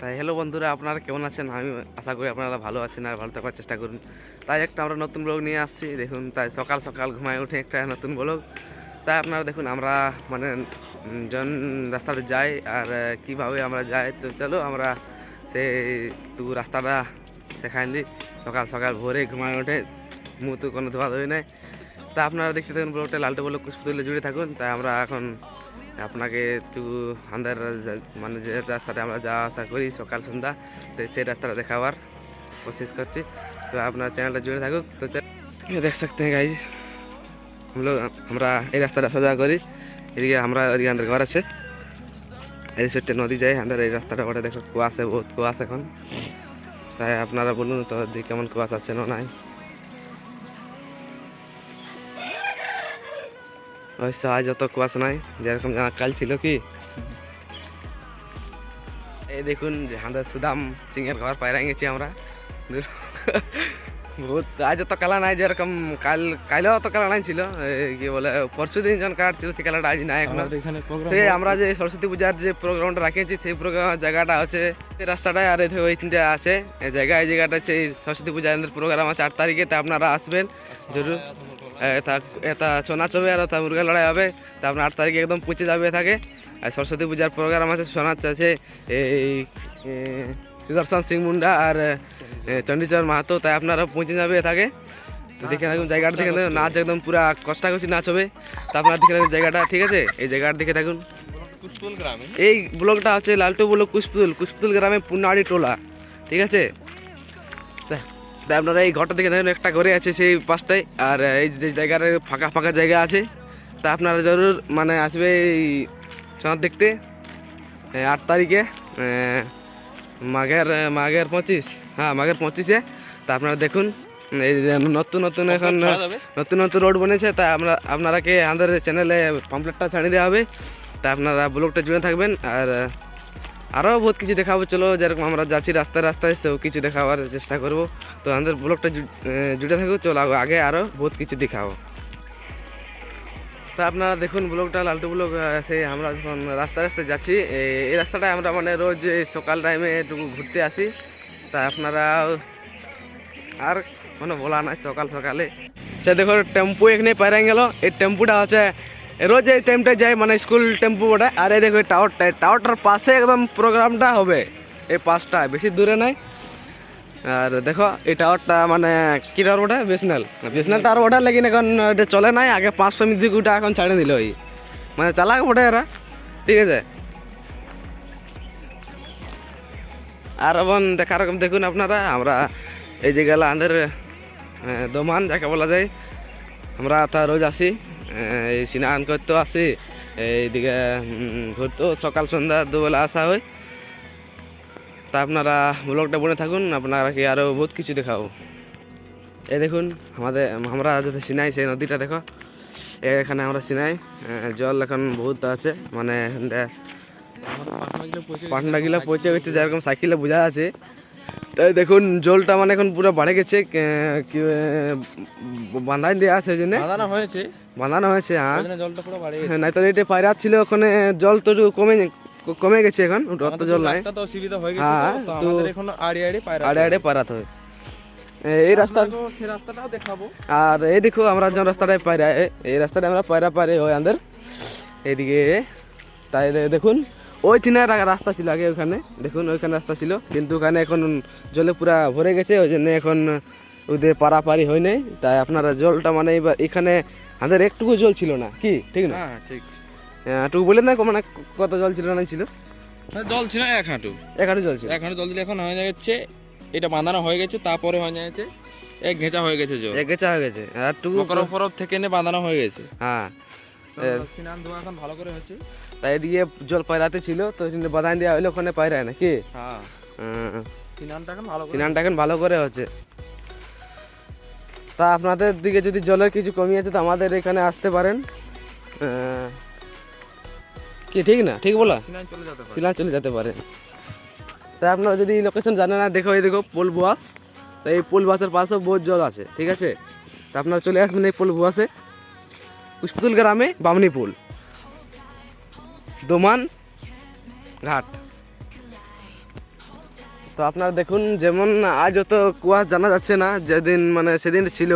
তাই হ্যালো বন্ধুরা, আপনারা কেমন আছেন? আমি আশা করি আপনারা ভালো আছেন আর ভালো থাকার চেষ্টা করুন। তাই একটা আমরা নতুন ব্লগ নিয়ে আসছি। দেখুন, তাই সকাল সকাল ঘুমায় উঠে একটা নতুন ব্লগ। তাই আপনারা দেখুন, আমরা মানে জন রাস্তাটা যাই আর কিভাবে আমরা যাই। তো চলো আমরা সেই রাস্তাটা দেখাই দিই। সকাল সকাল ভোরে ঘুমায় উঠে মুখ তো কোনো ধোয়া ধোয় নাই। তা আপনারা দেখতে থাকুন ব্লগটা, লালটু ব্লগ কুশপুতুলে জুড়ে থাকুন। তাই আমরা এখন আপনাকে একটু আমাদের মানে যে রাস্তাটা আমরা যাওয়া আসা করি সকাল সন্ধ্যা, তো সেই রাস্তাটা দেখাবার कोशिश করছি। তো আপনার চ্যানেলটা জুড়ে থাকুক। তো দেখ सकते हैं गाइस, हम लोग আমরা এই রাস্তাটা আসা যাওয়া করি। এদিকে আমরা ওদিকে আমাদের ঘর আছে, এই সাইডটা নদী যায় আমাদের। এই রাস্তাটা ওটা দেখো কুয়াশা, বহুত কুয়াশা এখন। তাই আপনারা বলুন তো দিকে কেমন কুয়াশা আছে না নাই। অবশ্য আজ অত কুয়াশা নাই যেরকম জানা কাল ছিল। কি এই দেখুন যে আমাদের সুদাম সিংয়ের ঘর পায়রা গেছি আমরা। বহুত আজ অত কালা নাই যেরকম কালও অত কালা নাই ছিল। কি বলে পরশু দিন যখন কাট ছিল সেই কালাটা আজ নাই এখন। সে আমরা যে সরস্বতী পূজার যে প্রোগ্রামটা রাখিয়েছি সেই প্রোগ্রাম জায়গাটা হচ্ছে এই রাস্তাটায়। আর ওই তিনটা আছে এই জায়গাটা সেই সরস্বতী পূজার প্রোগ্রাম আছে 8 তারিখে। তা আপনারা আসবেন জরুর। এটা ছৌ নাচ হবে আর তা মুরগা লড়াই হবে। তা আপনার 8 তারিখে একদম পৌঁছে যাবে থাকে। আর সরস্বতী পূজার প্রোগ্রাম আছে, ছৌ নাচ আছে এই সুদর্শন সিং মুন্ডা আর চণ্ডীচরণ মাহাতো। তাই আপনারা পৌঁছে যাবে থাকে। তো দেখে থাকুন জায়গাটা, দেখে থাকুন নাচ একদম পুরা কষ্টাকষি নাচ হবে। তা আপনারা দেখে থাকুন জায়গাটা, ঠিক আছে? এই জায়গাটা দেখে থাকুন। এই ব্লগটা হচ্ছে লালটু ব্লগ কুশপুতুল গ্রামে পুনাড়ি টোলা, ঠিক আছে? তাই আপনারা এই ঘরটা দেখে থাকুন, একটা ঘরে আছে সেই পাশটায়। আর এই যে জায়গার ফাঁকা ফাঁকা জায়গা আছে, তা আপনারা জরুর মানে আসবে এই চাঁদ দেখতে 8 তারিখে মাঘের 25। হ্যাঁ, মাঘের 25-এ। তা আপনারা দেখুন এই নতুন নতুন এখন নতুন নতুন রোড বনেছে। তা আপনারাকে আমাদের চ্যানেলে পাম্পলেটটা ছাড়িয়ে দেওয়া হবে। তা আপনারা ব্লগটা জুড়ে থাকবেন। আর আরও বহুত কিছু দেখাবো। চলো, যেরকম আমরা যাচ্ছি রাস্তায় রাস্তায় সেও কিছু দেখাবার চেষ্টা করব। তো আমাদের ব্লগটা জুড়ে থাকুক। চলো আগে আরও বহুত কিছু দেখাবো। তা আপনারা দেখুন ব্লগটা, লালটু ব্লগ। সেই আমরা যখন রাস্তায় রাস্তায় যাচ্ছি, এই রাস্তাটায় আমরা মানে রোজ সকাল টাইমে একটু ঘুরতে আসি। তা আপনারা আর কোনো বলা নাই সকাল সকালে। সে দেখো টেম্পু এখানে পাইরা গেল। এই টেম্পুটা হচ্ছে রোজ এই টাইমটায় যায়, মানে স্কুল টেম্পু ওটা। আর এই দেখো টাওয়ারটার পাশে একদম প্রোগ্রামটা হবে। এই পাশটা বেশি দূরে নাই। আর দেখো এই টাওয়ারটা মানে কি টাওয়ার ওটা? বিএসএনএল টাওয়ার ওটা, লেকিন এখন এটা চলে নাই। আগে 500 মিটার ওটা এখন ছাড়ে দিল। ওই মানে চালাক ওটা এরা, ঠিক আছে? আর এখন দেখার রকম দেখুন আপনারা, আমরা এই যে গেল আমাদের দোমান যাকে বলা যায়। আমরা তা রোজ আসি, এই স্নান করতেও আসি, এইদিকে ঘুরতেও সকাল সন্ধ্যা দুবেলা আসা হয়। তা আপনারা ব্লগটা বনে থাকুন, আপনারা কি আরও বহুত কিছু দেখাবো। এই দেখুন আমরা যদি সিনাই সেই নদীটা দেখো। এখানে আমরা সিনাই জল এখন বহুত আছে, মানে পাটনাগুলো পৌঁছে গেছে যেরকম সাইকেলে বোঝা আছে। তাই দেখুন জলটা মানে এখন পুরো বাড়ে গেছে। বাঁধাই দেওয়া আছে, ওই জন্য বাঁধানো হয়েছে। হ্যাঁ, নাই তো এটা পায়রা ছিল ওখানে, জল তো কমে গেছে এখন, অত জল নাই। হ্যাঁ, তো আড়ে আড়ে পায়রাতে হয় এই রাস্তাটাও দেখাবো। আর এই দেখো আমরা যখন রাস্তাটায় পায়রা, এই রাস্তাটা আমরা পায়রা পারে হয় আমাদের এইদিকে। তাই দেখুন ওই তিন রাস্তা ছিল আগে, ওখানে দেখুন ওইখানে রাস্তা ছিল, কিন্তু ওখানে এখন জলে পুরা ভরে গেছে। ওই জন্য এখন ওদের পারাপারি হয় নাই। তাই আপনারা জলটা মানে এখানে আমাদের একটুকু জল ছিল না, কি ঠিক না? হ্যাঁ ঠিক। একটু বললেন না মানে কত জল ছিল না ছিল? জল ছিল এক হাঁটু জল ছিল। এক হাঁটু জল দিলে এখন হয়ে যাচ্ছে, এটা বাঁধানো হয়ে গেছে। তারপরে হয়ে যাচ্ছে এক ঘেঁচা হয়ে গেছে, জল এক ঘেঁচা হয়ে গেছে। আর টুকু বরফ থেকে এনে বাঁধানো হয়ে গেছে। হ্যাঁ, স্নান ধোয়া এখন ভালো করে হয়েছে। তাই এদিকে জল পায়রাতে ছিল, তো বাঁধান দেওয়া হইলো ওখানে পায়রায় নাকি। হ্যাঁ, স্নানটা এখন ভালো করে হচ্ছে। তা আপনাদের দিকে যদি জলের কিছু কমি আছে তো আমাদের এখানে আসতে পারেন। কি ঠিক না? ঠিক বলা, সিনান চলে যেতে পারে। তাই আপনারা যদি লোকেশন জানেন না, দেখো এই দেখো পোল বুয়াস। তো এই পোল বুয়াসের পাশেও বহুত জল আছে, ঠিক আছে? তা আপনারা চলে আসবেন এই পোল বুয়াসে, কুশপুতুল গ্রামে বামনি পুল, দোমান ঘাট। তো আপনারা দেখুন, যেমন আজ অত কুয়াশা জানা যাচ্ছে না, যেদিন মানে সেদিন ছিল,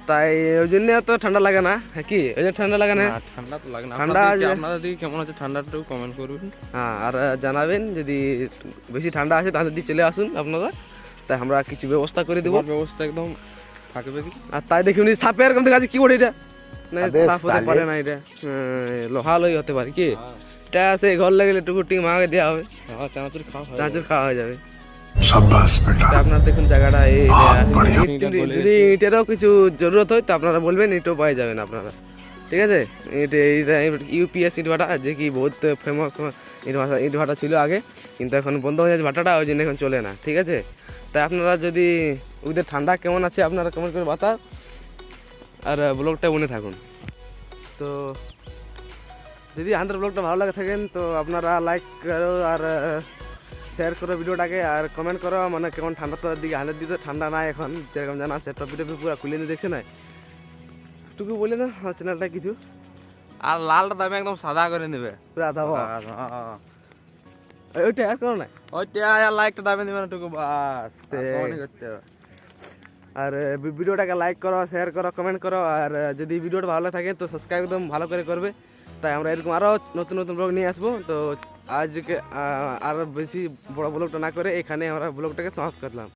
তাই ওই জন্য এত ঠান্ডা লাগে না। হ্যাঁ কি ওই জন্য ঠান্ডা লাগে না? ঠান্ডা তো লাগে না। ঠান্ডা আপনাদের দিকে কেমন আছে ঠান্ডাটা কমেন্ট করবেন। হ্যাঁ, আর জানাবেন যদি বেশি ঠান্ডা আছে তাহলে দিয়ে চলে আসুন আপনারা, তাই আমরা কিছু ব্যবস্থা করে দেবো। ব্যবস্থা একদম থাকবে কি। আর তাই দেখুন সাপে এরকম দেখা যাচ্ছে, কি বলে এটা, না সাপ হতে পারে না, এটা লোহা লই হতে পারে কি। এটা সেই ঘর লাগলে টুকু টিং মাকে দেওয়া হবে, চানাচুর খাওয়া হয়ে যাবে। আপনার দেখুন জায়গাটা যদি ইটেরও কিছু জরুরত হয় তো আপনারা বলবেন, ইটও পাই যাবেন আপনারা, ঠিক আছে। এইটা ইউপিএস ইট ভাটা, যে কি বহুত ফেমাস ইট ভাটা ছিল আগে, কিন্তু এখন বন্ধ হয়ে যাচ্ছে ভাটাটা, ওই জন্য এখন চলে না, ঠিক আছে। তাই আপনারা যদি ওদের ঠান্ডা কেমন আছে আপনারা কেমন করে বাতা, আর ব্লগটা মনে থাকুন। তো যদি আমাদের ব্লগটা ভালো লাগে থাকেন তো আপনারা লাইক করো আর শেয়ার করো ভিডিওটাকে, আর কমেন্ট করো মানে কেমন ঠান্ডা। তো দিকে হালের দিকে ঠান্ডা নাই এখন, যেরকম জানা আছে টপি টপি পুরো খুলে নিয়ে দেখছে না, টুকু বলে না চ্যানেলটা কিছু। আর লালটা দামে একদম সাদা করে নেবে পুরা দাও ওইটা আর কোনো নাই, ওইটা আর লাইকটা দামে নেবে না টুকু বাস করতে হবে। আর ভিডিওটাকে লাইক করো, শেয়ার করো, কমেন্ট করো, আর যদি ভিডিওটা ভালো থাকে তো সাবস্ক্রাইব একদম ভালো করে করবে। তাই আমরা এরকম আরও নতুন নতুন ব্লগ নিয়ে আসবো। তো আজকে আর বেশি বড় ব্লগটা না করে এখানে আমরা ব্লগটাকে সমাপ্ত করলাম।